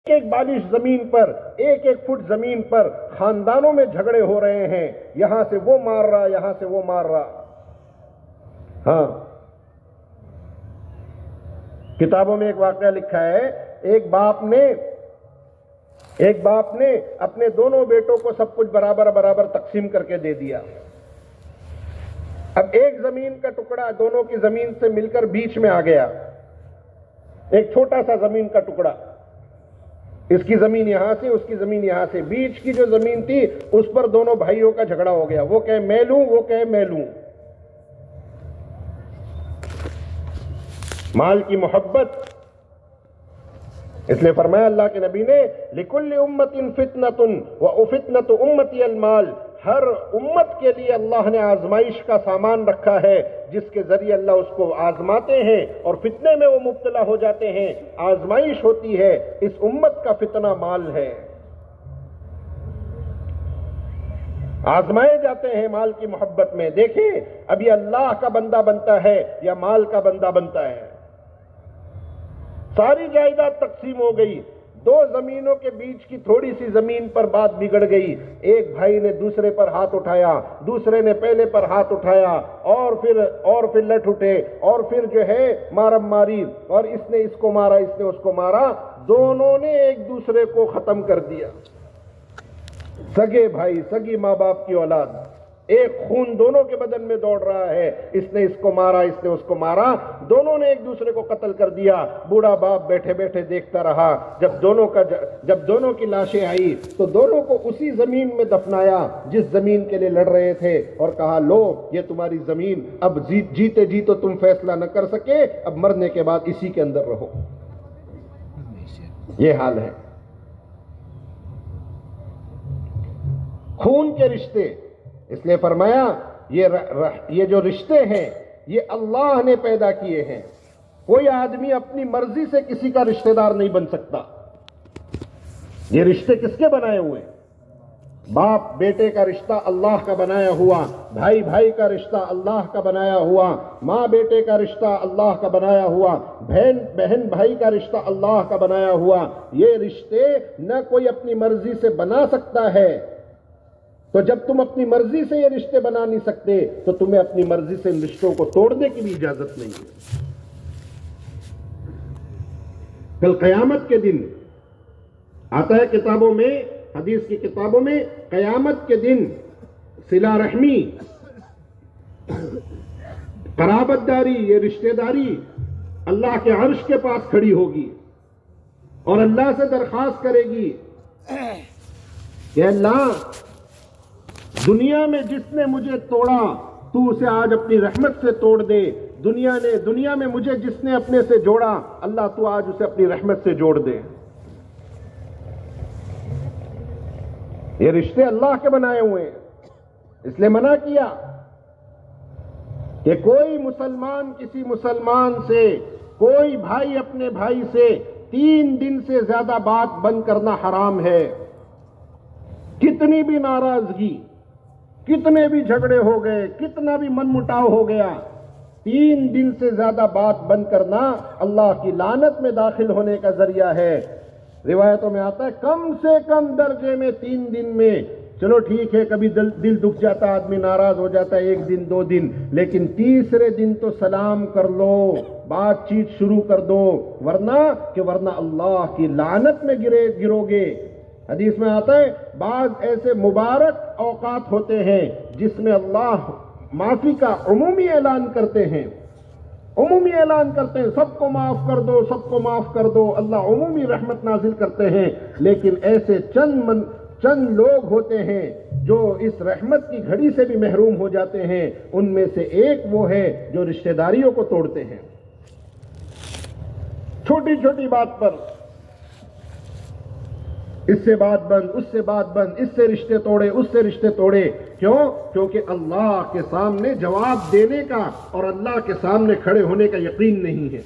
ایک بالش زمین پر، ایک ایک فٹ زمین پر خاندانوں میں جھگڑے ہو رہے ہیں، یہاں سے وہ مار رہا، یہاں سے وہ مار رہا. ہاں، کتابوں میں ایک واقعہ لکھا ہے، ایک باپ نے اپنے دونوں بیٹوں کو سب کچھ برابر برابر تقسیم کر کے دے دیا. اب ایک زمین کا ٹکڑا دونوں کی زمین سے مل کر بیچ میں آ گیا، ایک چھوٹا سا زمین کا ٹکڑا، اس کی زمین یہاں سے، اس کی زمین یہاں سے، بیچ کی جو زمین تھی اس پر دونوں بھائیوں کا جھگڑا ہو گیا، وہ کہے میں لوں، وہ کہے میں لوں. مال کی محبت، اس لیے فرمایا اللہ کے نبی نے لِكُلِّ أُمَّةٍ فِتْنَةٌ وَأُفِتْنَةُ أُمَّتِيَ الْمَالِ، ہر امت کے لیے اللہ نے آزمائش کا سامان رکھا ہے جس کے ذریعے اللہ اس کو آزماتے ہیں اور فتنے میں وہ مبتلا ہو جاتے ہیں. آزمائش ہوتی ہے، اس امت کا فتنہ مال ہے، آزمائے جاتے ہیں مال کی محبت میں. دیکھیں اب یہ اللہ کا بندہ بنتا ہے یا مال کا بندہ بنتا ہے. ساری جائیداد تقسیم ہو گئی، دو زمینوں کے بیچ کی تھوڑی سی زمین پر بات بگڑ گئی، ایک بھائی نے دوسرے پر ہاتھ اٹھایا، دوسرے نے پہلے پر ہاتھ اٹھایا، اور پھر لٹ اٹھے، اور پھر جو ہے مارم ماری، اور اس نے اس کو مارا، اس نے اس کو مارا، دونوں نے ایک دوسرے کو ختم کر دیا. سگے بھائی، سگی ماں باپ کی اولاد، ایک خون دونوں کے بدن میں دوڑ رہا ہے، اس نے اس کو مارا، اس نے اس کو مارا، دونوں نے ایک دوسرے کو قتل کر دیا. بوڑھا باپ بیٹھے بیٹھے دیکھتا رہا، جب دونوں کی لاشیں آئی تو دونوں کو اسی زمین میں دفنایا جس زمین کے لیے لڑ رہے تھے، اور کہا لو یہ تمہاری زمین، اب جیتے جی تو تم فیصلہ نہ کر سکے، اب مرنے کے بعد اسی کے اندر رہو. یہ حال ہے خون کے رشتے. اس لیے فرمایا یہ جو رشتے ہیں یہ اللہ نے پیدا کیے ہیں، کوئی آدمی اپنی مرضی سے کسی کا رشتہ دار نہیں بن سکتا. یہ رشتے کس کے بنائے ہوئے؟ باپ بیٹے کا رشتہ اللہ کا بنایا ہوا، بھائی بھائی کا رشتہ اللہ کا بنایا ہوا، ماں بیٹے کا رشتہ اللہ کا بنایا ہوا، بہن بھائی کا رشتہ اللہ کا بنایا ہوا. یہ رشتے نہ کوئی اپنی مرضی سے بنا سکتا ہے. تو جب تم اپنی مرضی سے یہ رشتے بنا نہیں سکتے تو تمہیں اپنی مرضی سے ان رشتوں کو توڑنے کی بھی اجازت نہیں ہے. کل قیامت کے دن آتا ہے کتابوں میں، حدیث کی کتابوں میں، قیامت کے دن صلہ رحمی، قرابت داری، یہ رشتہ داری اللہ کے عرش کے پاس کھڑی ہوگی اور اللہ سے درخواست کرے گی کہ اللہ، دنیا میں جس نے مجھے توڑا تو اسے آج اپنی رحمت سے توڑ دے. دنیا میں مجھے جس نے اپنے سے جوڑا، اللہ تو آج اسے اپنی رحمت سے جوڑ دے. یہ رشتے اللہ کے بنائے ہوئے ہیں. اس لیے منع کیا کہ کوئی مسلمان کسی مسلمان سے، کوئی بھائی اپنے بھائی سے 3 دن سے زیادہ بات بند کرنا حرام ہے. کتنی بھی ناراضگی، کتنے بھی جھگڑے ہو گئے، کتنا بھی من مٹاؤ ہو گیا، 3 دن سے زیادہ بات بند کرنا اللہ کی لعنت میں داخل ہونے کا ذریعہ ہے. روایتوں میں آتا ہے کم سے کم درجے میں 3 دن میں، چلو ٹھیک ہے کبھی دل دکھ جاتا ہے، آدمی ناراض ہو جاتا ہے 1 دن 2 دن، لیکن تیسرے دن تو سلام کر لو، بات چیت شروع کر دو، ورنہ اللہ کی لعنت میں گرو گے. حدیث میں آتا ہے بعض ایسے مبارک اوقات ہوتے ہیں جس میں اللہ معافی کا عمومی اعلان کرتے ہیں، سب کو معاف کر دو، سب کو معاف کر دو، اللہ عمومی رحمت نازل کرتے ہیں. لیکن ایسے چند لوگ ہوتے ہیں جو اس رحمت کی گھڑی سے بھی محروم ہو جاتے ہیں. ان میں سے ایک وہ ہے جو رشتہ داریوں کو توڑتے ہیں. چھوٹی چھوٹی بات پر اس سے بات بند، اس سے بات بند، اس سے رشتے توڑے، اس سے رشتے توڑے. کیوں؟ کیونکہ اللہ کے سامنے جواب دینے کا اور اللہ کے سامنے کھڑے ہونے کا یقین نہیں ہے.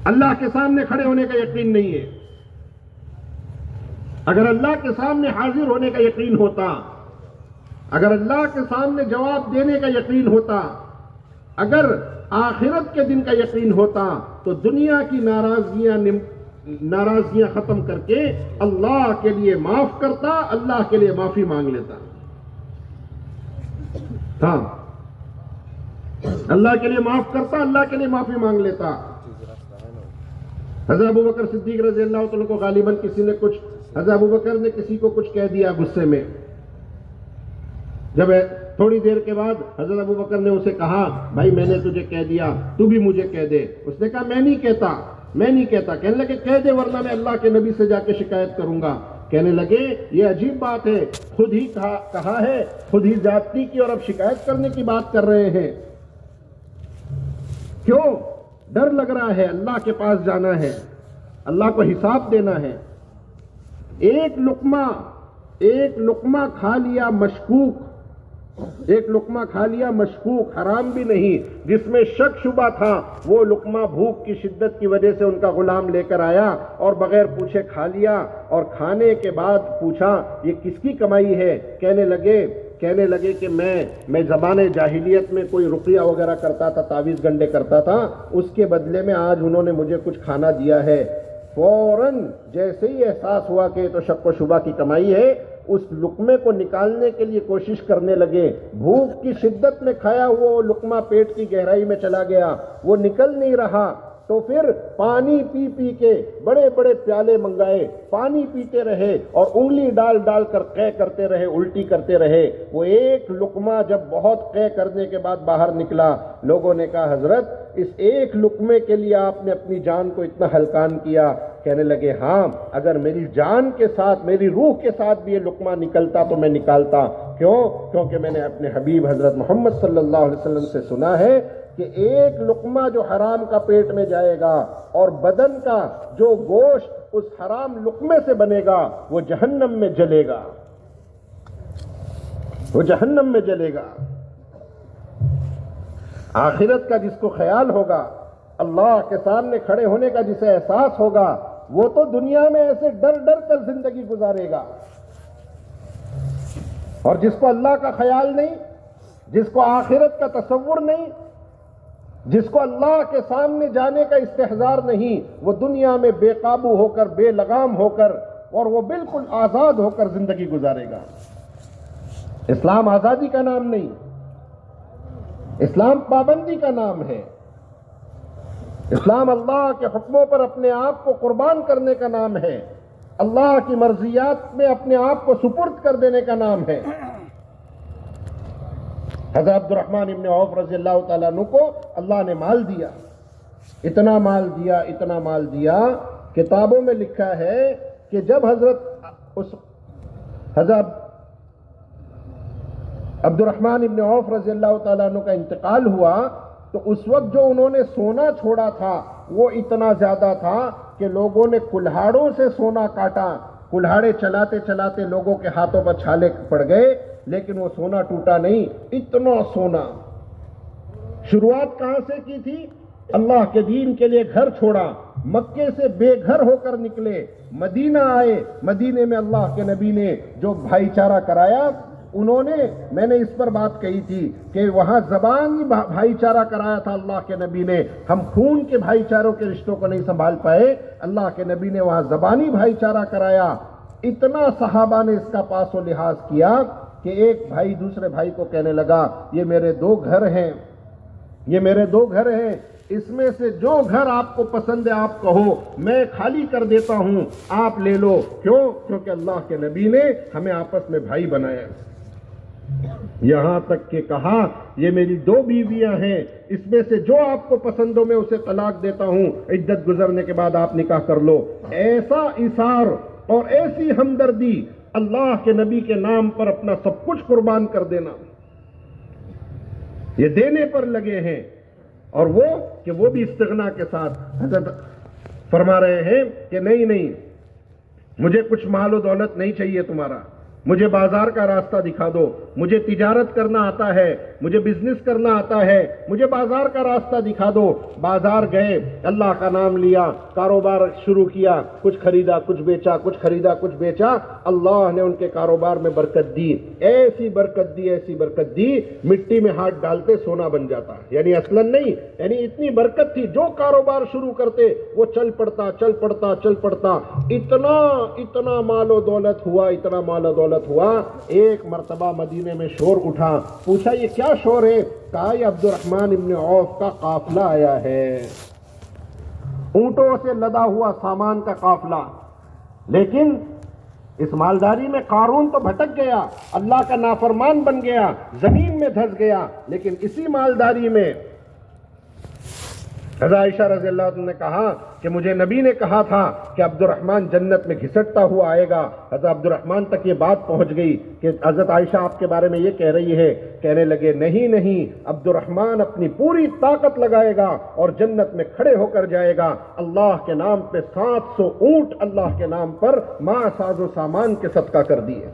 اللہ کے سامنے کھڑے ہونے کا یقین نہیں ہے. اگر اللہ کے سامنے حاضر ہونے کا یقین ہوتا، اگر اللہ کے سامنے جواب دینے کا یقین ہوتا، اگر آخرت کے دن کا یقین ہوتا، تو دنیا کی ناراضگیاں ناراضگیاں ختم کر کے اللہ کے لیے معاف کرتا، اللہ کے لیے معافی مانگ لیتا. ہاں، اللہ کے لیے معاف کرتا، اللہ کے لیے معافی مانگ لیتا. حضرت ابوبکر صدیق رضی اللہ عنہ کو غالباً حضرت ابوبکر نے کسی کو کچھ کہہ دیا غصے میں. جب تھوڑی دیر کے بعد حضرت ابوبکر نے اسے کہا، بھائی میں نے تجھے کہہ دیا، تو بھی مجھے کہہ دے. اس نے کہا میں نہیں کہتا. کہنے لگے کہہ دے ورنہ میں اللہ کے نبی سے جا کے شکایت کروں گا. کہنے لگے یہ عجیب بات ہے، خود ہی کہا ہے، خود ہی زیادتی کی اور اب شکایت کرنے کی بات کر رہے ہیں. کیوں؟ ڈر لگ رہا ہے، اللہ کے پاس جانا ہے، اللہ کو حساب دینا ہے. ایک لقمہ کھا لیا مشکوک، حرام بھی نہیں، جس میں شک شبہ تھا، وہ لقمہ بھوک کی شدت کی وجہ سے ان کا غلام لے کر آیا اور بغیر پوچھے کھا لیا. اور کھانے کے بعد پوچھا یہ کس کی کمائی ہے؟ کہنے لگے کہ میں زبان جاہلیت میں کوئی رقیہ وغیرہ کرتا تھا، تعویذ گنڈے کرتا تھا، اس کے بدلے میں آج انہوں نے مجھے کچھ کھانا دیا ہے. فوراً جیسے ہی احساس ہوا کہ تو شک و شبہ کی کمائی ہے، اس لقمے کو نکالنے کے لیے کوشش کرنے لگے. بھوک کی شدت میں کھایا وہ لقمہ پیٹ کی گہرائی میں چلا گیا، وہ نکل نہیں رہا. تو پھر پانی پی کے بڑے بڑے پیالے منگائے، پانی پیتے رہے اور انگلی ڈال کر قے کرتے رہے، الٹی کرتے رہے. وہ ایک لقمہ جب بہت قے کرنے کے بعد باہر نکلا، لوگوں نے کہا حضرت اس ایک لقمے کے لیے آپ نے اپنی جان کو اتنا ہلکان کیا. کہنے لگے ہاں، اگر میری جان کے ساتھ، میری روح کے ساتھ بھی یہ لقمہ نکلتا تو میں نکالتا. کیونکہ میں نے اپنے حبیب حضرت محمد صلی اللہ علیہ وسلم سے سنا ہے کہ ایک لقمہ جو حرام کا پیٹ میں جائے گا اور بدن کا جو گوشت اس حرام لقمے سے بنے گا وہ جہنم میں جلے گا. آخرت کا جس کو خیال ہوگا، اللہ کے سامنے کھڑے ہونے کا جسے احساس ہوگا، وہ تو دنیا میں ایسے ڈر کر زندگی گزارے گا. اور جس کو اللہ کا خیال نہیں، جس کو آخرت کا تصور نہیں، جس کو اللہ کے سامنے جانے کا استحضار نہیں، وہ دنیا میں بے قابو ہو کر، بے لگام ہو کر اور وہ بالکل آزاد ہو کر زندگی گزارے گا. اسلام آزادی کا نام نہیں، اسلام پابندی کا نام ہے. اسلام اللہ کے حکموں پر اپنے آپ کو قربان کرنے کا نام ہے، اللہ کی مرضیات میں اپنے آپ کو سپرد کر دینے کا نام ہے. حضرت عبد الرحمن ابن عوف رضی اللہ تعالیٰ عنہ کو اللہ نے مال دیا، اتنا مال دیا. کتابوں میں لکھا ہے کہ جب حضرت عبد الرحمن ابن عوف رضی اللہ تعالیٰ عنہ کا انتقال ہوا تو اس وقت جو انہوں نے سونا چھوڑا تھا وہ اتنا زیادہ تھا کہ لوگوں نے کلہاڑوں سے سونا کاٹا. کلہاڑے چلاتے لوگوں کے ہاتھوں پر چھالے پڑ گئے، لیکن وہ سونا ٹوٹا نہیں. اتنا سونا. شروعات کہاں سے کی تھی؟ اللہ کے دین کے لیے گھر چھوڑا، مکے سے بے گھر ہو کر نکلے، مدینہ آئے. مدینے میں اللہ کے نبی نے جو بھائی چارہ کرایا، میں نے اس پر بات کہی تھی کہ وہاں زبانی بھائی چارہ کرایا تھا اللہ کے نبی نے. ہم خون کے بھائی چاروں کے رشتوں کو نہیں سنبھال پائے، اللہ کے نبی نے وہاں زبانی بھائی چارہ کرایا. اتنا صحابہ نے اس کا پاس و لحاظ کیا کہ ایک بھائی دوسرے بھائی کو کہنے لگا یہ میرے دو گھر ہیں، اس میں سے جو گھر آپ کو پسند ہے آپ کہو، میں خالی کر دیتا ہوں، آپ لے لو. کیونکہ اللہ کے نبی نے ہمیں آپس میں بھائی بنایا. یہاں تک کہ کہا یہ میری 2 بیویاں ہیں، اس میں سے جو آپ کو پسند ہو میں اسے طلاق دیتا ہوں، عدت گزرنے کے بعد آپ نکاح کر لو. ایسا ایثار اور ایسی ہمدردی، اللہ کے نبی کے نام پر اپنا سب کچھ قربان کر دینا، یہ دینے پر لگے ہیں. اور وہ بھی استغنا کے ساتھ. حضرت فرما رہے ہیں کہ نہیں مجھے کچھ مال و دولت نہیں چاہیے تمہارا، مجھے بازار کا راستہ دکھا دو. مجھے تجارت کرنا آتا ہے، مجھے بزنس کرنا آتا ہے، مجھے بازار کا راستہ دکھا دو۔ بازار گئے، اللہ کا نام لیا، کاروبار شروع کیا، کچھ خریدا کچھ بیچا، کچھ خریدا کچھ بیچا، اللہ نے ان کے کاروبار میں برکت دی، ایسی برکت دی، ایسی برکت دی، مٹی میں ہاتھ ڈالتے سونا بن جاتا، یعنی اصلاً نہیں، یعنی اتنی برکت تھی، جو کاروبار شروع کرتے وہ چل پڑتا چل پڑتا چل پڑتا، اتنا مال و دولت ہوا، اتنا مال و دولت ہوا۔ ایک مرتبہ مدینے میں شور اٹھا، پوچھا یہ کیا شور ہے؟ کہا یہ عبد الرحمن ابن عوف کا قافلہ آیا ہے، اونٹوں سے لدا ہوا سامان کا قافلہ۔ لیکن اس مالداری میں قارون تو بھٹک گیا، اللہ کا نافرمان بن گیا، زمین میں دھس گیا، لیکن اسی مالداری میں حضرت عائشہ رضی اللہ عنہ نے کہا کہ مجھے نبی نے کہا تھا کہ عبد الرحمن جنت میں گھسٹتا ہوا آئے گا۔ حضرت عبد الرحمن تک یہ بات پہنچ گئی کہ حضرت عائشہ آپ کے بارے میں یہ کہہ رہی ہے، کہنے لگے نہیں نہیں، عبد الرحمن اپنی پوری طاقت لگائے گا اور جنت میں کھڑے ہو کر جائے گا، اللہ کے نام پہ 700 اونٹ اللہ کے نام پر ماں ساز و سامان کے صدقہ کر دیے۔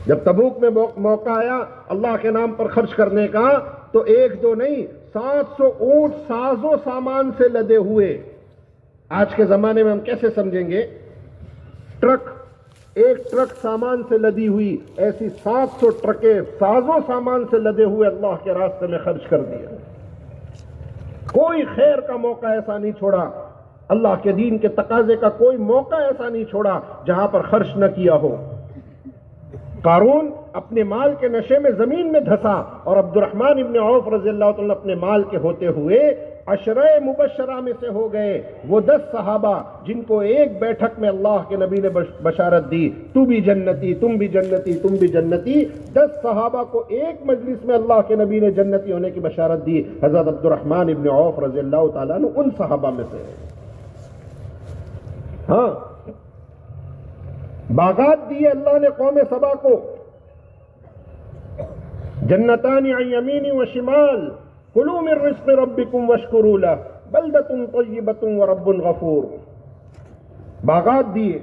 جب تبوک میں موقع آیا اللہ کے نام پر خرچ کرنے کا تو ایک دو نہیں، 700 اونٹ ساز و سامان سے لدے ہوئے۔ آج کے زمانے میں ہم کیسے سمجھیں گے؟ ٹرک، ایک ٹرک سامان سے لدی ہوئی، ایسی 700 ٹرکیں ساز و سامان سے لدے ہوئے اللہ کے راستے میں خرچ کر دیا۔ کوئی خیر کا موقع ایسا نہیں چھوڑا، اللہ کے دین کے تقاضے کا کوئی موقع ایسا نہیں چھوڑا جہاں پر خرچ نہ کیا ہو۔ قارون اپنے مال کے نشے میں زمین میں دھسا، اور عبد الرحمن ابن عوف رضی اللہ عنہ اپنے مال کے ہوتے ہوئے عشرہ مبشرہ میں سے ہو گئے، وہ 10 صحابہ جن کو ایک بیٹھک میں اللہ کے نبی نے بشارت دی، تو بھی جنتی، تم بھی جنتی، تم بھی جنتی۔ 10 صحابہ کو ایک مجلس میں اللہ کے نبی نے جنتی ہونے کی بشارت دی۔ حضرت عبد الرحمن ابن عوف رضی اللہ تعالیٰ عنہ ان صحابہ میں سے ہے۔ ہاں، باغات دیے اللہ نے قوم سبا کو، جنتان عن یمین و شمال، کلوا من رزق ربکم واشکروا لہ بلدۃ طیبۃ ورب غفور۔ باغات دیے،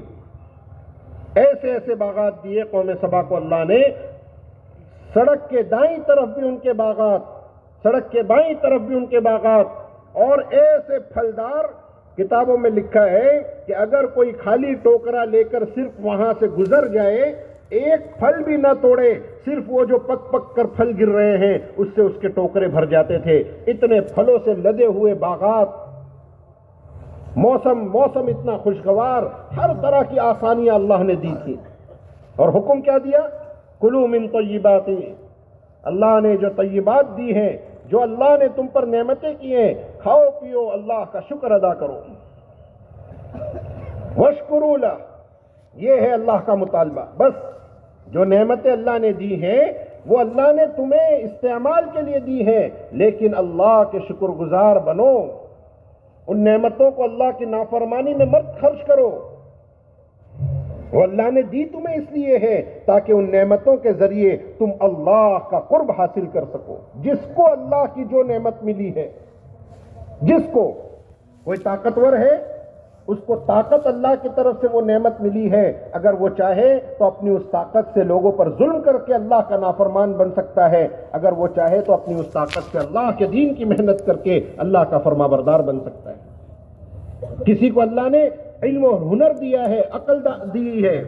ایسے ایسے باغات دیے قوم سبا کو اللہ نے، سڑک کے دائیں طرف بھی ان کے باغات، سڑک کے بائیں طرف بھی ان کے باغات، اور ایسے پھلدار، کتابوں میں لکھا ہے کہ اگر کوئی خالی ٹوکرا لے کر صرف وہاں سے گزر جائے، ایک پھل بھی نہ توڑے، صرف وہ جو پک پک کر پھل گر رہے ہیں اس سے اس کے ٹوکرے بھر جاتے تھے۔ اتنے پھلوں سے لدے ہوئے باغات، موسم اتنا خوشگوار، ہر طرح کی آسانیاں اللہ نے دی تھی، اور حکم کیا دیا؟ کلوا من طیبات، اللہ نے جو طیبات دی ہیں، جو اللہ نے تم پر نعمتیں کی ہیں، کھاؤ پیو، اللہ کا شکر ادا کرو۔ واشکروا لہ، یہ ہے اللہ کا مطالبہ۔ بس جو نعمتیں اللہ نے دی ہیں وہ اللہ نے تمہیں استعمال کے لیے دی ہیں، لیکن اللہ کے شکر گزار بنو، ان نعمتوں کو اللہ کی نافرمانی میں مت خرچ کرو۔ وہ اللہ نے دی تمہیں اس لیے ہے تاکہ ان نعمتوں کے ذریعے تم اللہ کا قرب حاصل کر سکو۔ جس کو اللہ کی جو نعمت ملی ہے، جس کو کوئی طاقتور ہے، اس کو طاقت اللہ کی طرف سے وہ نعمت ملی ہے، اگر وہ چاہے تو اپنی اس طاقت سے لوگوں پر ظلم کر کے اللہ کا نافرمان بن سکتا ہے، اگر وہ چاہے تو اپنی اس طاقت سے اللہ کے دین کی محنت کر کے اللہ کا فرما بردار بن سکتا ہے۔ کسی کو اللہ نے علم و ہنر دیا ہے، عقل دی ہے،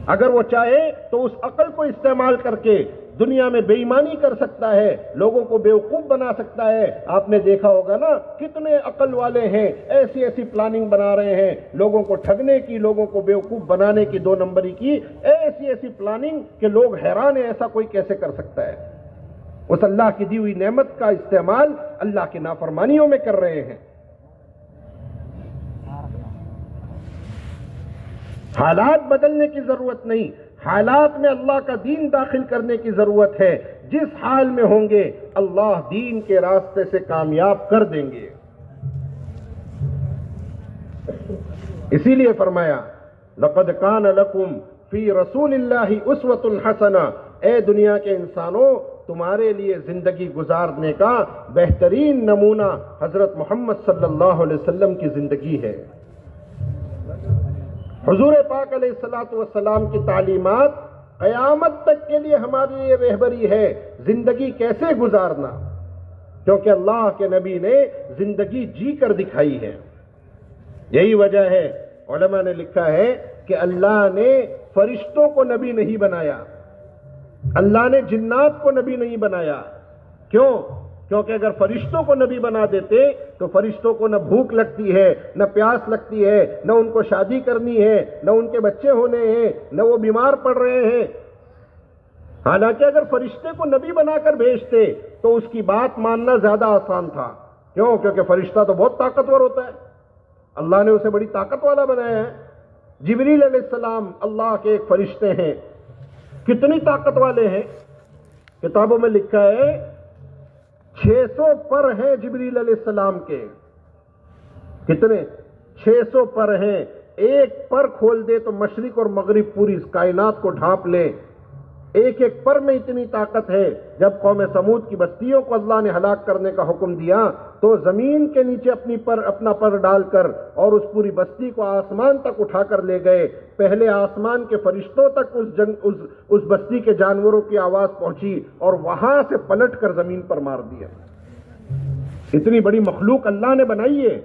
اگر وہ چاہے تو اس عقل کو استعمال کر کے دنیا میں بے ایمانی کر سکتا ہے، لوگوں کو بیوقوف بنا سکتا ہے۔ آپ نے دیکھا ہوگا نا، کتنے عقل والے ہیں، ایسی ایسی پلاننگ بنا رہے ہیں لوگوں کو ٹھگنے کی، لوگوں کو بیوقوف بنانے کی، 2 نمبری کی، ایسی ایسی پلاننگ کہ لوگ حیران ہیں ایسا کوئی کیسے کر سکتا ہے۔ اس اللہ کی دی ہوئی نعمت کا استعمال اللہ کی نافرمانیوں میں کر رہے ہیں۔ حالات بدلنے کی ضرورت نہیں، حالات میں اللہ کا دین داخل کرنے کی ضرورت ہے۔ جس حال میں ہوں گے اللہ دین کے راستے سے کامیاب کر دیں گے۔ اسی لیے فرمایا لقد کان لکم فی رسول اللہ اسوۃ حسنہ، اے دنیا کے انسانوں تمہارے لیے زندگی گزارنے کا بہترین نمونہ حضرت محمد صلی اللہ علیہ وسلم کی زندگی ہے۔ حضور پاک علیہ الصلوۃ والسلام کی تعلیمات قیامت تک کے لیے ہمارے لیے رہبری ہے زندگی کیسے گزارنا، کیونکہ اللہ کے نبی نے زندگی جی کر دکھائی ہے۔ یہی وجہ ہے علماء نے لکھا ہے کہ اللہ نے فرشتوں کو نبی نہیں بنایا، اللہ نے جنات کو نبی نہیں بنایا۔ کیوں؟ کیونکہ اگر فرشتوں کو نبی بنا دیتے تو فرشتوں کو نہ بھوک لگتی ہے، نہ پیاس لگتی ہے، نہ ان کو شادی کرنی ہے، نہ ان کے بچے ہونے ہیں، نہ وہ بیمار پڑ رہے ہیں۔ حالانکہ اگر فرشتے کو نبی بنا کر بھیجتے تو اس کی بات ماننا زیادہ آسان تھا۔ کیوں؟ کیونکہ فرشتہ تو بہت طاقتور ہوتا ہے، اللہ نے اسے بڑی طاقت والا بنایا ہے۔ جبریل علیہ السلام اللہ کے ایک فرشتے ہیں، کتنی طاقت والے ہیں؟ کتابوں میں لکھا ہے 600 پر ہیں جبریل علیہ السلام کے۔ کتنے؟ 600 پر ہیں۔ ایک پر کھول دے تو مشرق اور مغرب پوری اس کائنات کو ڈھانپ لے۔ ایک ایک پر میں اتنی طاقت ہے۔ جب قوم سمود کی بستیوں کو اللہ نے ہلاک کرنے کا حکم دیا تو زمین کے نیچے اپنا پر ڈال کر اور اس پوری بستی کو آسمان تک اٹھا کر لے گئے۔ پہلے آسمان کے فرشتوں تک اس بستی کے جانوروں کی آواز پہنچی اور وہاں سے پلٹ کر زمین پر مار دیا۔ اتنی بڑی مخلوق اللہ نے بنائی ہے،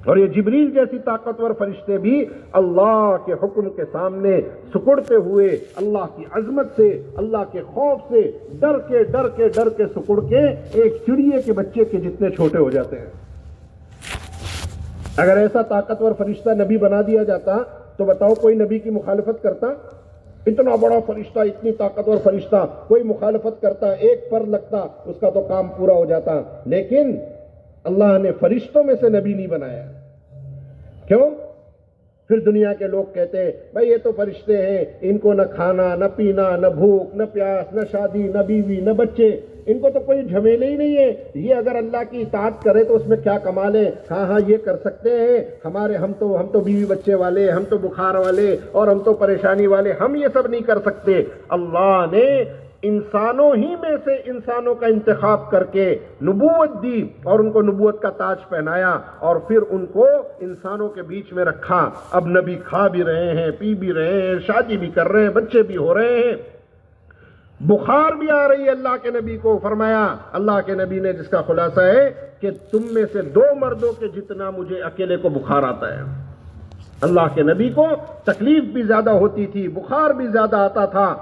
اور یہ جبریل جیسی طاقتور فرشتے بھی اللہ کے حکم کے سامنے سکڑتے ہوئے اللہ کی عظمت سے، اللہ کے خوف سے ڈر کے سکڑ کے ایک چڑیے کے بچے کے جتنے چھوٹے ہو جاتے ہیں۔ اگر ایسا طاقتور فرشتہ نبی بنا دیا جاتا تو بتاؤ کوئی نبی کی مخالفت کرتا؟ اتنا بڑا فرشتہ، اتنی طاقتور فرشتہ، کوئی مخالفت کرتا؟ ایک پر لگتا، اس کا تو کام پورا ہو جاتا۔ لیکن اللہ نے فرشتوں میں سے نبی نہیں بنایا۔ کیوں؟ پھر دنیا کے لوگ کہتے ہیں بھائی یہ تو فرشتے ہیں، ان کو نہ کھانا، نہ پینا، نہ بھوک، نہ پیاس، نہ شادی، نہ بیوی، نہ بچے، ان کو تو کوئی جھمیلے ہی نہیں ہے۔ یہ اگر اللہ کی اطاعت کرے تو اس میں کیا کمال ہے؟ ہاں یہ کر سکتے ہیں، ہم تو بیوی بچے والے، ہم تو بخار والے، اور ہم تو پریشانی والے، ہم یہ سب نہیں کر سکتے۔ اللہ نے انسانوں ہی میں سے انسانوں کا انتخاب کر کے نبوت دی اور ان کو نبوت کا تاج پہنایا، اور پھر ان کو انسانوں کے بیچ میں رکھا۔ اب نبی کھا بھی رہے ہیں، پی بھی رہے ہیں، شادی بھی کر رہے ہیں، بچے بھی ہو رہے ہیں، بخار بھی آ رہی ہے اللہ کے نبی کو۔ فرمایا اللہ کے نبی نے، جس کا خلاصہ ہے کہ تم میں سے 2 مردوں کے جتنا مجھے اکیلے کو بخار آتا ہے۔ اللہ کے نبی کو تکلیف بھی زیادہ ہوتی تھی، بخار بھی زیادہ آتا تھا،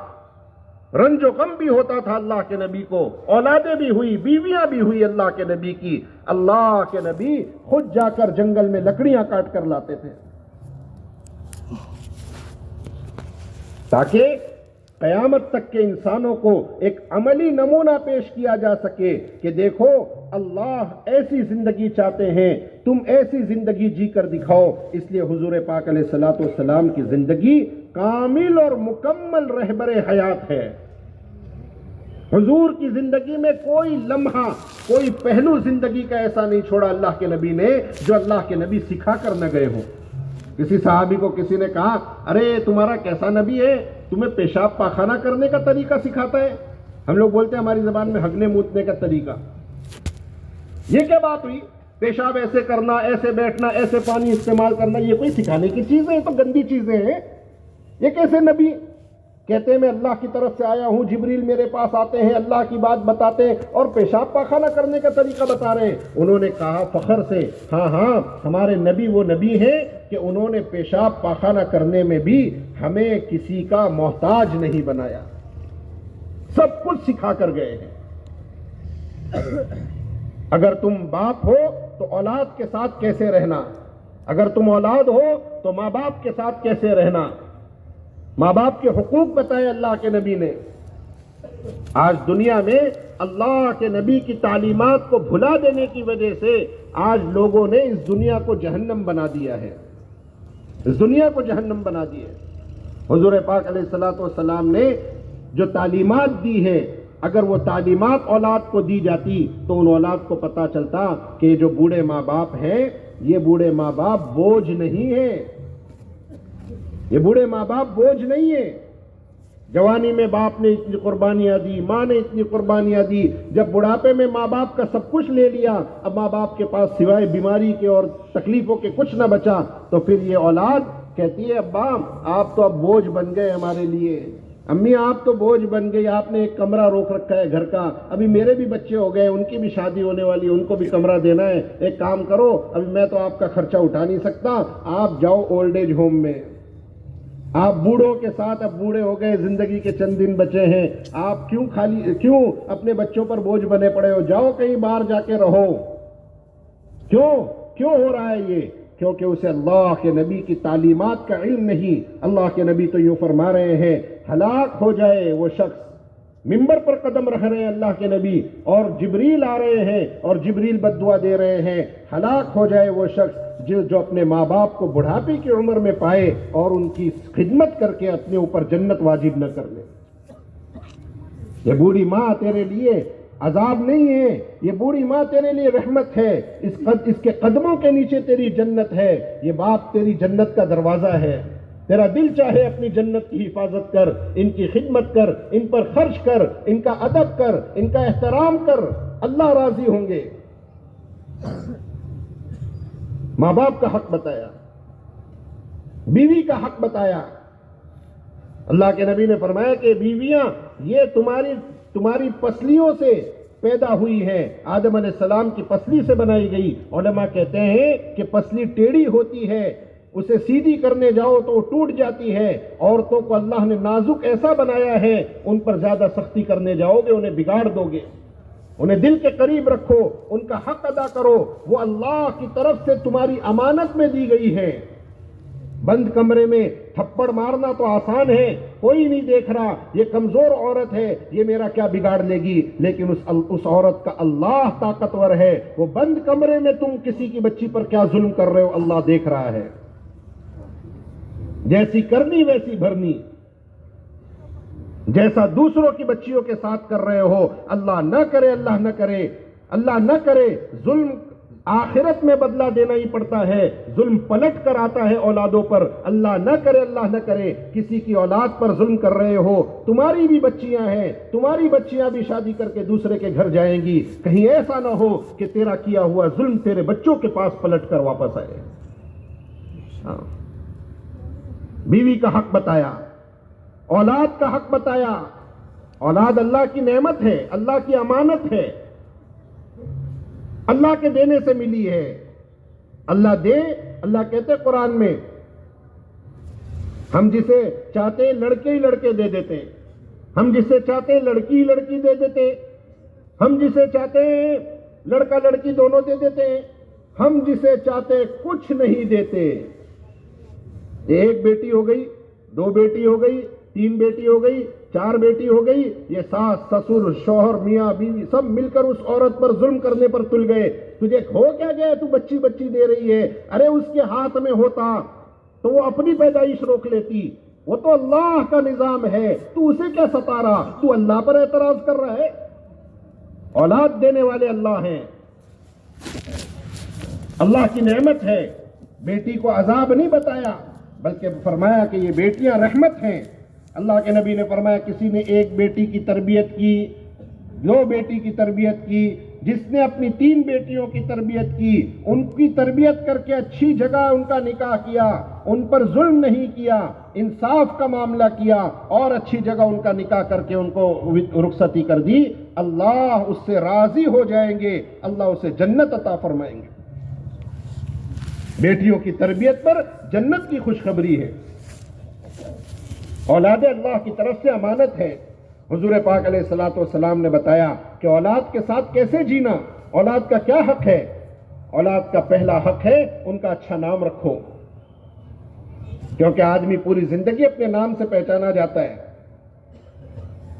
رنج و غم بھی ہوتا تھا اللہ کے نبی کو، اولادیں بھی ہوئی، بیویاں بھی ہوئی اللہ کے نبی کی۔ اللہ کے نبی خود جا کر جنگل میں لکڑیاں کاٹ کر لاتے تھے تاکہ قیامت تک کے انسانوں کو ایک عملی نمونہ پیش کیا جا سکے کہ دیکھو اللہ ایسی زندگی چاہتے ہیں، تم ایسی زندگی جی کر دکھاؤ۔ اس لیے حضور پاک علیہ الصلوۃ والسلام کی زندگی کامل اور مکمل رہبر حیات ہے۔ حضور کی زندگی میں کوئی لمحہ، کوئی پہلو زندگی کا ایسا نہیں چھوڑا اللہ کے نبی نے جو اللہ کے نبی سکھا کر نہ گئے ہوں۔ کسی صحابی کو کسی نے کہا ارے تمہارا کیسا نبی ہے، تمہیں پیشاب پاخانہ کرنے کا طریقہ سکھاتا ہے؟ ہم لوگ بولتے ہیں ہماری زبان میں ہگنے موتنے کا طریقہ۔ یہ کیا بات ہوئی؟ پیشاب ایسے کرنا، ایسے بیٹھنا، ایسے پانی استعمال کرنا، یہ کوئی سکھانے کی چیزیں؟ یہ تو گندی چیزیں ہیں۔ یہ کیسے نبی؟ کہتے ہیں میں اللہ کی طرف سے آیا ہوں، جبریل میرے پاس آتے ہیں، اللہ کی بات بتاتے ہیں اور پیشاب پاخانہ کرنے کا طریقہ بتا رہے ہیں۔ انہوں نے کہا فخر سے، ہاں ہمارے نبی وہ نبی ہیں کہ انہوں نے پیشاب پاخانہ کرنے میں بھی ہمیں کسی کا محتاج نہیں بنایا، سب کچھ سکھا کر گئے ہیں۔ اگر تم باپ ہو تو اولاد کے ساتھ کیسے رہنا، اگر تم اولاد ہو تو ماں باپ کے ساتھ کیسے رہنا، ماں باپ کے حقوق بتائے اللہ کے نبی نے۔ آج دنیا میں اللہ کے نبی کی تعلیمات کو بھلا دینے کی وجہ سے آج لوگوں نے اس دنیا کو جہنم بنا دیا ہے، اس دنیا کو جہنم بنا دیا ہے۔ حضور پاک علیہ الصلوۃ والسلام نے جو تعلیمات دی ہے، اگر وہ تعلیمات اولاد کو دی جاتی تو ان اولاد کو پتا چلتا کہ یہ جو بوڑھے ماں باپ ہیں، یہ بوڑھے ماں باپ بوجھ نہیں ہیں، یہ بوڑھے ماں باپ بوجھ نہیں ہیں۔ جوانی میں باپ نے اتنی قربانیاں دی، ماں نے اتنی قربانیاں دی، جب بڑھاپے میں ماں باپ کا سب کچھ لے لیا، اب ماں باپ کے پاس سوائے بیماری کے اور تکلیفوں کے کچھ نہ بچا، تو پھر یہ اولاد کہتی ہے ابا آپ تو اب بوجھ بن گئے ہمارے لیے۔ امی آپ تو بوجھ بن گئی، آپ نے ایک کمرہ روک رکھا ہے گھر کا، ابھی میرے بھی بچے ہو گئے، ان کی بھی شادی ہونے والی، ان کو بھی کمرہ دینا ہے، ایک کام کرو، ابھی میں تو آپ کا خرچہ اٹھا نہیں سکتا، آپ جاؤ اولڈ ایج ہوم میں، آپ بوڑھوں کے ساتھ، اب بوڑھے ہو گئے، زندگی کے چند دن بچے ہیں، آپ کیوں اپنے بچوں پر بوجھ بنے پڑے ہو؟ جاؤ کہیں باہر جا کے رہو۔ کیوں ہو رہا ہے یہ؟ کیونکہ اسے اللہ کے نبی کی تعلیمات کا علم نہیں۔ اللہ کے نبی تو یوں فرما رہے ہیں، ہلاک ہو جائے وہ شخص، منبر پر قدم رکھ رہے ہیں اللہ کے نبی، اور جبریل آ رہے ہیں اور جبریل بد دعا دے رہے ہیں، ہلاک ہو جائے وہ شخص جو اپنے ماں باپ کو بڑھاپے کی عمر میں پائے اور ان کی خدمت کر کے اپنے اوپر جنت واجب نہ کر لے۔ یہ بوڑھی ماں تیرے لیے عذاب نہیں ہے، یہ بوڑھی ماں تیرے لیے رحمت ہے، اس کے قدموں کے نیچے تیری جنت ہے، یہ باپ تیری جنت کا دروازہ ہے۔ تیرا دل چاہے اپنی جنت کی حفاظت کر، ان کی خدمت کر، ان پر خرچ کر، ان کا ادب کر، ان کا احترام کر، اللہ راضی ہوں گے۔ ماں باپ کا حق بتایا، بیوی کا حق بتایا۔ اللہ کے نبی نے فرمایا کہ بیویاں یہ تمہاری پسلیوں سے پیدا ہوئی ہیں، آدم علیہ السلام کی پسلی سے بنائی گئی۔ علماء کہتے ہیں کہ پسلی ٹیڑھی ہوتی ہے، اسے سیدھی کرنے جاؤ تو وہ ٹوٹ جاتی ہے۔ عورتوں کو اللہ نے نازک ایسا بنایا ہے، ان پر زیادہ سختی کرنے جاؤ گے انہیں بگاڑ دو گے۔ انہیں دل کے قریب رکھو، ان کا حق ادا کرو، وہ اللہ کی طرف سے تمہاری امانت میں دی گئی ہے۔ بند کمرے میں تھپڑ مارنا تو آسان ہے، کوئی نہیں دیکھ رہا، یہ کمزور عورت ہے، یہ میرا کیا بگاڑ لے گی، لیکن اس عورت کا اللہ طاقتور ہے۔ وہ بند کمرے میں تم کسی کی بچی پر کیا ظلم کر رہے ہو، اللہ دیکھ رہا ہے۔ جیسی کرنی ویسی بھرنی، جیسا دوسروں کی بچیوں کے ساتھ کر رہے ہو، اللہ نہ کرے، اللہ نہ کرے، اللہ نہ کرے۔ ظلم آخرت میں بدلہ دینا ہی پڑتا ہے، ظلم پلٹ کر آتا ہے اولادوں پر۔ اللہ نہ کرے، اللہ نہ کرے، کسی کی اولاد پر ظلم کر رہے ہو، تمہاری بھی بچیاں ہیں، تمہاری بچیاں بھی شادی کر کے دوسرے کے گھر جائیں گی، کہیں ایسا نہ ہو کہ تیرا کیا ہوا ظلم تیرے بچوں کے پاس پلٹ کر واپس آئے۔ بیوی کا حق بتایا، اولاد کا حق بتایا۔ اولاد اللہ کی نعمت ہے، اللہ کی امانت ہے، اللہ کے دینے سے ملی ہے۔ اللہ دے، اللہ کہتے قرآن میں، ہم جسے چاہتے ہیں لڑکے ہی لڑکے دے دیتے، ہم جسے چاہتے ہیں لڑکی ہی لڑکی دے دیتے، ہم جسے چاہتے ہیں لڑکا لڑکی دونوں دے دیتے ہیں، ہم جسے چاہتے کچھ نہیں دیتے۔ ایک بیٹی ہو گئی، دو بیٹی ہو گئی، تین بیٹی ہو گئی، چار بیٹی ہو گئی، یہ ساس سسر شوہر میاں بیوی سب مل کر اس عورت پر ظلم کرنے پر تل گئے۔ تجھے ہو کیا گیا، تو بچی دے رہی ہے؟ ارے اس کے ہاتھ میں ہوتا تو وہ اپنی پیدائش روک لیتی، وہ تو اللہ کا نظام ہے، تو اسے کیا ستا رہا؟ تو اللہ پر اعتراض کر رہا ہے۔ اولاد دینے والے اللہ ہیں، اللہ کی نعمت ہے۔ بیٹی کو عذاب نہیں بتایا، بلکہ فرمایا کہ یہ بیٹیاں رحمت ہیں۔ اللہ کے نبی نے فرمایا کسی نے ایک بیٹی کی تربیت کی، دو بیٹی کی تربیت کی، جس نے اپنی تین بیٹیوں کی تربیت کی، ان کی تربیت کر کے اچھی جگہ ان کا نکاح کیا، ان پر ظلم نہیں کیا، انصاف کا معاملہ کیا اور اچھی جگہ ان کا نکاح کر کے ان کو رخصتی کر دی، اللہ اس سے راضی ہو جائیں گے، اللہ اسے جنت عطا فرمائیں گے۔ بیٹیوں کی تربیت پر جنت کی خوشخبری ہے۔ اولاد اللہ کی طرف سے امانت ہے۔ حضور پاک علیہ الصلوۃ والسلام نے بتایا کہ اولاد کے ساتھ کیسے جینا، اولاد کا کیا حق ہے۔ اولاد کا پہلا حق ہے ان کا اچھا نام رکھو، کیونکہ آدمی پوری زندگی اپنے نام سے پہچانا جاتا ہے،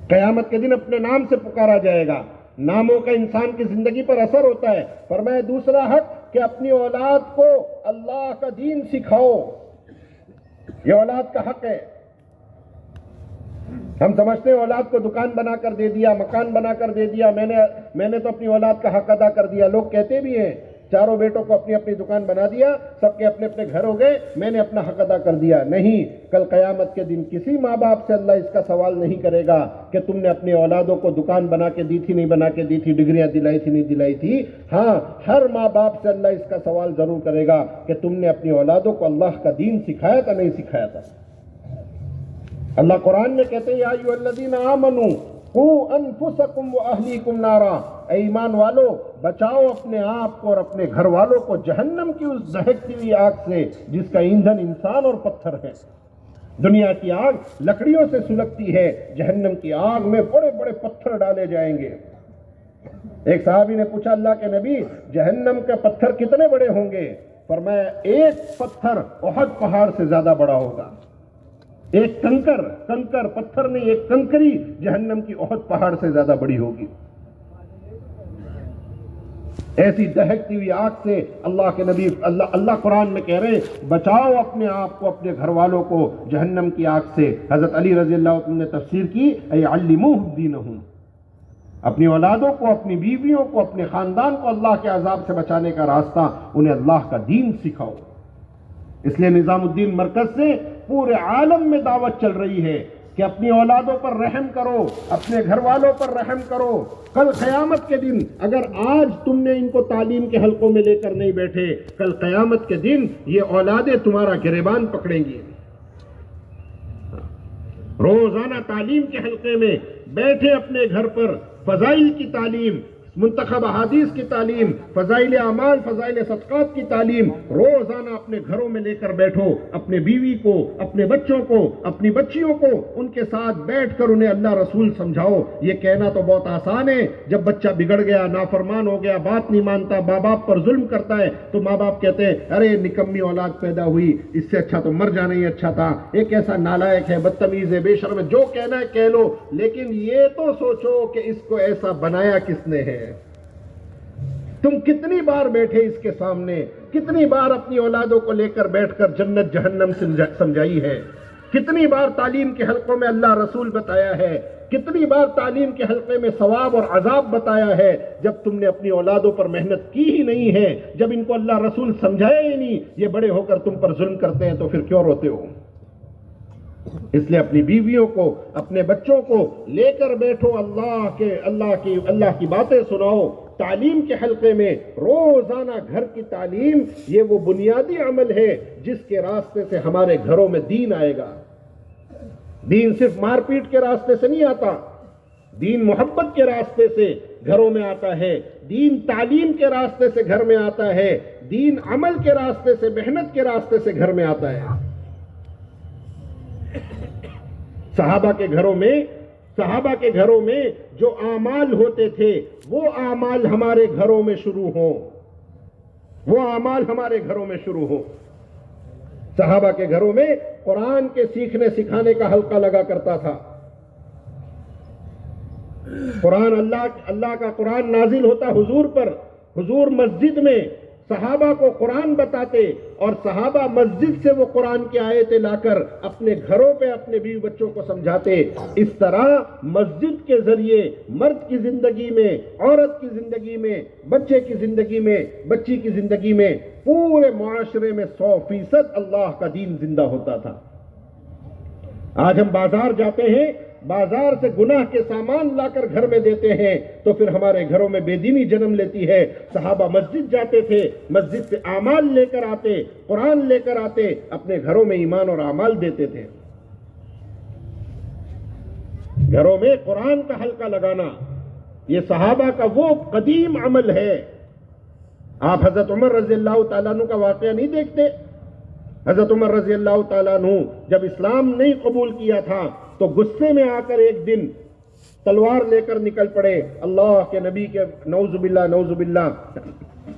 قیامت کے دن اپنے نام سے پکارا جائے گا، ناموں کا انسان کی زندگی پر اثر ہوتا ہے۔ فرمایا دوسرا حق کہ اپنی اولاد کو اللہ کا دین سکھاؤ، یہ اولاد کا حق ہے۔ ہم سمجھتے ہیں اولاد کو دکان بنا کر دے دیا، مکان بنا کر دے دیا، میں نے تو اپنی اولاد کا حق ادا کر دیا۔ لوگ کہتے بھی ہیں چاروں بیٹوں کو اپنی اپنی دکان بنا دیا، سب کے اپنے اپنے گھر ہو گئے، میں نے اپنا حق ادا کر دیا۔ نہیں، کل قیامت کے دن کسی ماں باپ سے اللہ اس کا سوال نہیں کرے گا کہ تم نے اپنی اولادوں کو دکان بنا کے دی تھی نہیں بنا کے دی تھی، ڈگریاں دلائی تھی نہیں دلائی تھی۔ ہاں، ہر ماں باپ سے اللہ اس کا سوال ضرور کرے گا کہ تم نے اپنی اولادوں کو اللہ کا دین سکھایا تھا نہیں سکھایا تھا۔ اللہ قرآن میں کہتے ہیں یا ایھا الذین آمنوا قوا انفسکم واہلیکم نارا، اے ایمان والو بچاؤ اپنے آپ کو اور اپنے گھر والوں کو جہنم کی اس دہکتی ہوئی آگ سے جس کا ایندھن انسان اور پتھر ہے۔ دنیا کی آگ لکڑیوں سے سلگتی ہے، جہنم کی آگ میں بڑے بڑے پتھر ڈالے جائیں گے۔ ایک صحابی نے پوچھا اللہ کے نبی جہنم کے پتھر کتنے بڑے ہوں گے؟ فرمایا ایک پتھر احد پہاڑ سے زیادہ بڑا ہوگا۔ ایک کنکر پتھر نہیں، ایک کنکری جہنم کی احد پہاڑ سے زیادہ بڑی ہوگی۔ ایسی دہکتی ہوئی آگ سے اللہ کے نبی اللہ قرآن میں کہہ رہے بچاؤ اپنے آپ کو اپنے گھر والوں کو جہنم کی آگ سے۔ حضرت علی رضی اللہ عنہ نے تفسیر کی اے علموہ دینہم، اپنی اولادوں کو، اپنی بیویوں کو، اپنے خاندان کو اللہ کے عذاب سے بچانے کا راستہ انہیں اللہ کا دین سکھاؤ۔ اس لیے نظام الدین مرکز سے پورے عالم میں دعوت چل رہی ہے کہ اپنی اولادوں پر رحم کرو، اپنے گھر والوں پر رحم کرو۔ کل قیامت کے دن اگر آج تم نے ان کو تعلیم کے حلقوں میں لے کر نہیں بیٹھے، کل قیامت کے دن یہ اولادیں تمہارا گریبان پکڑیں گی۔ روزانہ تعلیم کے حلقے میں بیٹھے اپنے گھر پر فضائل کی تعلیم، منتخب احادیث کی تعلیم، فضائل اعمال، فضائل صدقات کی تعلیم روزانہ اپنے گھروں میں لے کر بیٹھو۔ اپنے بیوی کو، اپنے بچوں کو، اپنی بچیوں کو ان کے ساتھ بیٹھ کر انہیں اللہ رسول سمجھاؤ۔ یہ کہنا تو بہت آسان ہے، جب بچہ بگڑ گیا، نافرمان ہو گیا، بات نہیں مانتا، ماں باپ پر ظلم کرتا ہے تو ماں باپ کہتے ہیں ارے نکمی اولاد پیدا ہوئی، اس سے اچھا تو مر جانا ہی اچھا تھا، ایک ایسا نالائق ہے، بدتمیز ہے، بے شرم ہے، جو کہنا ہے کہہ لو، لیکن یہ تو سوچو کہ اس کو ایسا بنایا کس نے ہے۔ تم کتنی بار بیٹھے اس کے سامنے، کتنی بار اپنی اولادوں کو لے کر بیٹھ کر جنت جہنم سمجھائی ہے، کتنی بار تعلیم کے حلقوں میں اللہ رسول بتایا ہے، کتنی بار تعلیم کے حلقے میں ثواب اور عذاب بتایا ہے۔ جب تم نے اپنی اولادوں پر محنت کی ہی نہیں ہے، جب ان کو اللہ رسول سمجھایا ہی نہیں، یہ بڑے ہو کر تم پر ظلم کرتے ہیں تو پھر کیوں روتے ہو؟ اس لیے اپنی بیویوں کو، اپنے بچوں کو لے کر بیٹھو، اللہ کی باتیں سناؤ۔ تعلیم کے حلقے میں روزانہ گھر کی تعلیم یہ وہ بنیادی عمل ہے جس کے راستے سے ہمارے گھروں میں دین آئے گا۔ دین صرف مار پیٹ کے راستے سے نہیں آتا، دین محبت کے راستے سے گھروں میں آتا ہے، دین تعلیم کے راستے سے گھر میں آتا ہے، دین عمل کے راستے سے، محنت کے راستے سے گھر میں آتا ہے۔ صحابہ کے گھروں میں جو اعمال ہوتے تھے وہ اعمال ہمارے گھروں میں شروع ہوں، وہ اعمال ہمارے گھروں میں شروع ہوں۔ صحابہ کے گھروں میں قرآن کے سیکھنے سکھانے کا حلقہ لگا کرتا تھا۔ قرآن اللہ کا قرآن نازل ہوتا حضور پر، حضور مسجد میں صحابہ کو قرآن بتاتے اور صحابہ مسجد سے وہ قرآن کی آیتیں لا کر اپنے گھروں پہ اپنے بیوی بچوں کو سمجھاتے۔ اس طرح مسجد کے ذریعے مرد کی زندگی میں، عورت کی زندگی میں، بچے کی زندگی میں، بچی کی زندگی میں، پورے معاشرے میں 100% اللہ کا دین زندہ ہوتا تھا۔ آج ہم بازار جاتے ہیں، بازار سے گناہ کے سامان لا کر گھر میں دیتے ہیں تو پھر ہمارے گھروں میں بے دینی جنم لیتی ہے۔ صحابہ مسجد جاتے تھے، مسجد سے اعمال لے کر آتے، قرآن لے کر آتے، اپنے گھروں میں ایمان اور اعمال دیتے تھے۔ گھروں میں قرآن کا حلقہ لگانا یہ صحابہ کا وہ قدیم عمل ہے۔ آپ حضرت عمر رضی اللہ تعالیٰ عنہ کا واقعہ نہیں دیکھتے؟ حضرت عمر رضی اللہ تعالیٰ عنہ جب اسلام نہیں قبول کیا تھا تو غصے میں آ کر ایک دن تلوار لے کر نکل پڑے، اللہ کے نبی کے نعوذ باللہ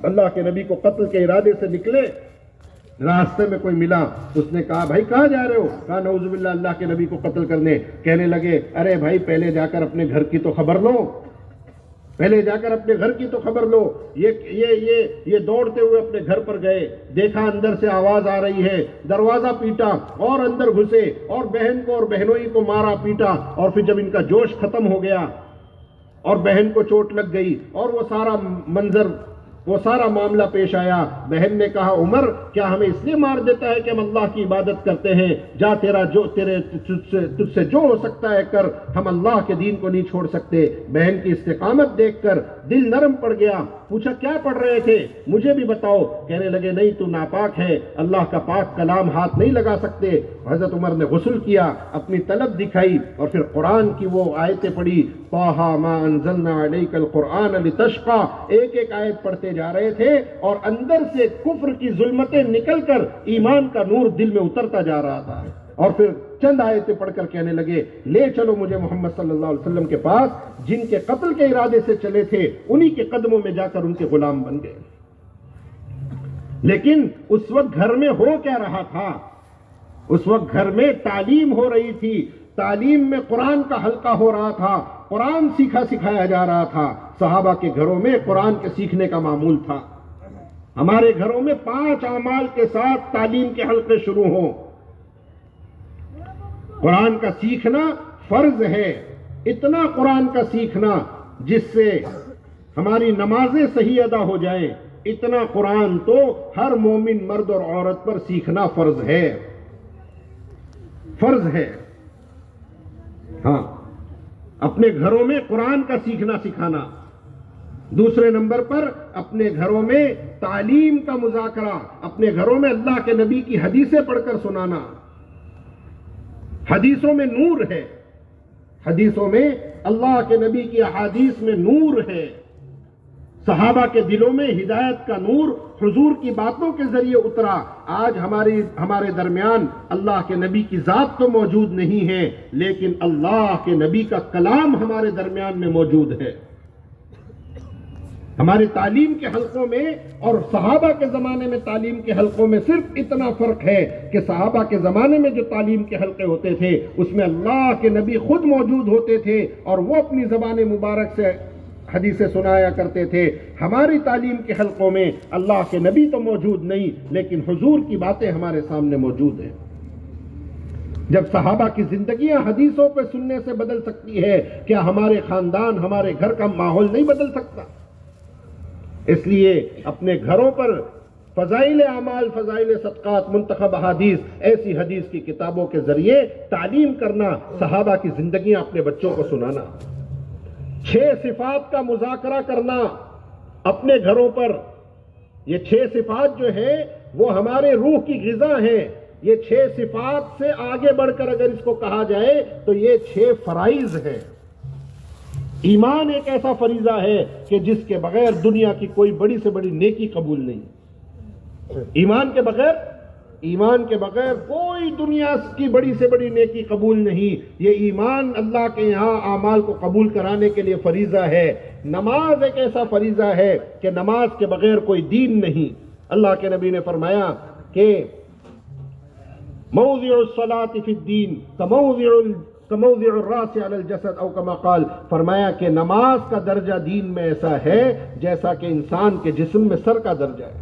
اللہ کے نبی کو قتل کے ارادے سے نکلے۔ راستے میں کوئی ملا، اس نے کہا بھائی کہاں جا رہے ہو؟ کہا نعوذ باللہ اللہ کے نبی کو قتل کرنے۔ کہنے لگے ارے بھائی پہلے جا کر اپنے گھر کی تو خبر لو، پہلے جا کر اپنے گھر کی تو خبر لو۔ یہ دوڑتے ہوئے اپنے گھر پر گئے، دیکھا اندر سے آواز آ رہی ہے، دروازہ پیٹا اور اندر گھسے اور بہن کو اور بہنوئی کو مارا پیٹا، اور پھر جب ان کا جوش ختم ہو گیا اور بہن کو چوٹ لگ گئی اور وہ سارا معاملہ پیش آیا، بہن نے کہا عمر کیا ہمیں اس لیے مار دیتا ہے کہ ہم اللہ کی عبادت کرتے ہیں؟ جا تجھ سے جو ہو سکتا ہے کر، ہم اللہ کے دین کو نہیں چھوڑ سکتے۔ بہن کی استقامت دیکھ کر دل نرم پڑ گیا، پوچھا کیا پڑھ رہے تھے، مجھے بھی بتاؤ. کہنے لگے نہیں تو ناپاک ہے، اللہ کا پاک کلام ہاتھ نہیں لگا سکتے. حضرت عمر نے غسل کیا، اپنی طلب دکھائی اور پھر قرآن کی وہ آیتیں پڑھی. طٰہٰ مَا أَنزَلْنَا عَلَيْكَ الْقُرْآنَ لِتَشْقَىٰ. ایک ایک آیت پڑھتے جا رہے تھے اور اندر سے کفر کی ظلمتیں نکل کر ایمان کا نور دل میں اترتا جا رہا تھا. اور پھر چند آیتیں پڑھ کر کہنے لگے لے چلو مجھے محمد صلی اللہ علیہ وسلم کے پاس، جن کے قتل کے ارادے سے چلے تھے انہی کے قدموں میں جا کر ان کے غلام بن گئے. لیکن اس وقت گھر میں ہو کیا رہا تھا؟ اس وقت گھر میں تعلیم ہو رہی تھی، تعلیم میں قرآن کا حلقہ ہو رہا تھا، قرآن سیکھا سکھایا جا رہا تھا. صحابہ کے گھروں میں قرآن کے سیکھنے کا معمول تھا. ہمارے گھروں میں 5 اعمال کے ساتھ تعلیم کے حلقے شروع ہوں. قرآن کا سیکھنا فرض ہے، اتنا قرآن کا سیکھنا جس سے ہماری نمازیں صحیح ادا ہو جائیں، اتنا قرآن تو ہر مومن مرد اور عورت پر سیکھنا فرض ہے، فرض ہے. ہاں، اپنے گھروں میں قرآن کا سیکھنا سکھانا. دوسرے نمبر پر اپنے گھروں میں تعلیم کا مذاکرہ، اپنے گھروں میں اللہ کے نبی کی حدیثیں پڑھ کر سنانا. حدیثوں میں نور ہے، حدیثوں میں اللہ کے نبی کی احادیث میں نور ہے. صحابہ کے دلوں میں ہدایت کا نور حضور کی باتوں کے ذریعے اترا. آج ہمارے درمیان اللہ کے نبی کی ذات تو موجود نہیں ہے، لیکن اللہ کے نبی کا کلام ہمارے درمیان میں موجود ہے. ہمارے تعلیم کے حلقوں میں اور صحابہ کے زمانے میں تعلیم کے حلقوں میں صرف اتنا فرق ہے کہ صحابہ کے زمانے میں جو تعلیم کے حلقے ہوتے تھے اس میں اللہ کے نبی خود موجود ہوتے تھے اور وہ اپنی زبان مبارک سے حدیثیں سنایا کرتے تھے. ہماری تعلیم کے حلقوں میں اللہ کے نبی تو موجود نہیں، لیکن حضور کی باتیں ہمارے سامنے موجود ہیں. جب صحابہ کی زندگیاں حدیثوں پہ سننے سے بدل سکتی ہے، کیا ہمارے خاندان، ہمارے گھر کا ماحول نہیں بدل سکتا؟ اس لیے اپنے گھروں پر فضائل اعمال، فضائل صدقات، منتخب احادیث، ایسی حدیث کی کتابوں کے ذریعے تعلیم کرنا، صحابہ کی زندگیاں اپنے بچوں کو سنانا. 6 صفات کا مذاکرہ کرنا اپنے گھروں پر. یہ 6 صفات جو ہے وہ ہمارے روح کی غذا ہیں. یہ 6 صفات سے آگے بڑھ کر اگر اس کو کہا جائے تو یہ 6 فرائض ہیں. ایمان ایک ایسا فریضہ ہے کہ جس کے بغیر دنیا کی کوئی بڑی سے بڑی نیکی قبول نہیں. ایمان کے بغیر کوئی دنیا کی بڑی سے بڑی نیکی قبول نہیں. یہ ایمان اللہ کے یہاں اعمال کو قبول کرانے کے لیے فریضہ ہے. نماز ایک ایسا فریضہ ہے کہ نماز کے بغیر کوئی دین نہیں. اللہ کے نبی نے فرمایا کہ موضع الصلاة فی الدین کموضع الراس علی الجسد او کما قال. فرمایا کہ نماز کا درجہ دین میں ایسا ہے جیسا کہ انسان کے جسم میں سر کا درجہ ہے.